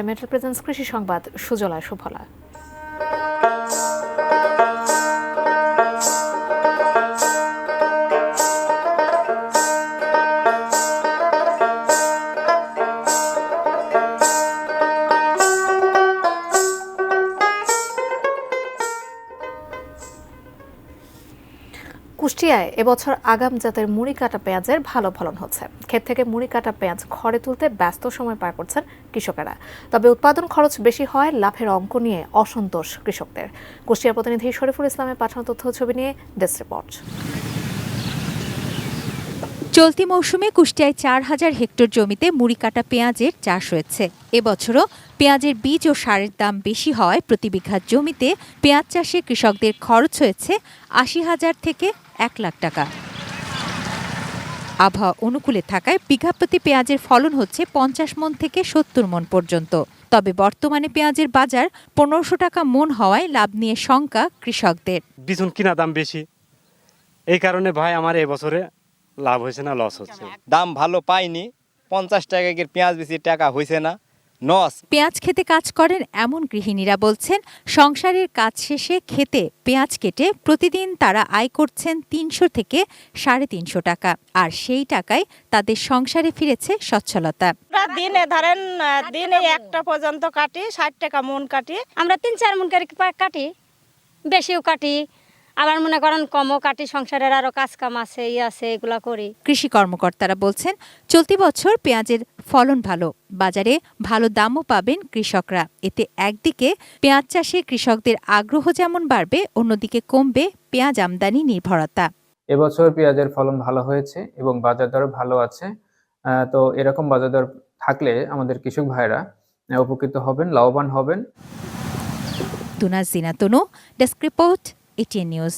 Metro presence কৃষি সংবাদ, সুজলা সুফলা। কুষ্টিয়ায় এবছর আগাম জাতের মুড়ি কাটা পেঁয়াজের ভালো ফলন হচ্ছে। ক্ষেত থেকে মুড়ি কাটা পেঁয়াজ ঘরে তুলতে ব্যস্ত সময় পার করছেন কৃষকেরা। তবে উৎপাদন খরচ বেশি হয় লাভের অঙ্ক নিয়ে অসন্তোষ কৃষকদের। কুষ্টিয়ার প্রতিনিধি শরীফুল ইসলামের পাঠানো তথ্য ছবি নিয়ে ডেস্ক রিপোর্ট। চলতি মৌসুমে কুষ্টিয়ায় ৪,০০০ হেক্টর জমিতে মুড়ি কাটা পেঁয়াজের চাষ হয়েছে। এবছরও পেঁয়াজের বীজ ও সারের দাম বেশি হওয়ায় প্রতি বিঘা জমিতে পেঁয়াজ চাষে কৃষকদের খরচ হয়েছে ৮০,০০০ থেকে ১ লাখ টাকা। আবহাওয়া অনুকূলে থাকায় বিঘা প্রতি পেঁয়াজের ফলন হচ্ছে ৫০ মণ থেকে ৭০ মণ পর্যন্ত। তবে বর্তমানে পেঁয়াজের বাজার ১৫০০ টাকা মণ হওয়ায় লাভ নিয়ে শঙ্কা কৃষকদের। বিচুন কিনা দাম বেশি, এই কারণে ভাই আমার এবছরে লাভ হয়েছে না লস হচ্ছে। দাম ভালো পাইনি, ৫০ টাকা পেঁয়াজ বেশি টাকা হয়েছে না নস। পেঁয়াজ খেতে কাজ করেন এমন গৃহিণীরা বলছেন, সংসারের কাজ শেষে খেতে পেঁয়াজ কেটে প্রতিদিন তারা আয় করছেন ৩০০ থেকে ৩৫০ টাকা। আর সেই টাকায় তাদের সংসারে ফিরেছে সচ্ছলতা। দিনে ধরেন দিনে একটা পর্যন্ত কাটি, ৬০ টাকা মন কাটি। আমরা ৩-৪ মন করে কাটি, বেশিও কাটি, আবার মনে করেন কমও কাটি। সংসারের আরো কাজ কাম আছে, আছে, এগুলা করি। কৃষি কর্মকর্তারা বলছেন, চলতি বছর পেঁয়াজের ফলন ভালো, বাজারে ভালো দামও পাবেন কৃষকরা। এতে একদিকে পেঁয়াজ চাষে কৃষকদের আগ্রহ যেমন বাড়বে, অন্যদিকে কমবে পেঁয়াজ আমদানি নির্ভরতা। এবছর পেঁয়াজের ফলন ভালো হয়েছে এবং বাজার দর ভালো আছে। তো এরকম বাজার দর থাকলে আমাদের কৃষক ভাইরা উপকৃত হবেন, লাভবান হবেন। তুনা জিনা তনু, ডেস্ক রিপোর্ট, এটিএন নিউজ।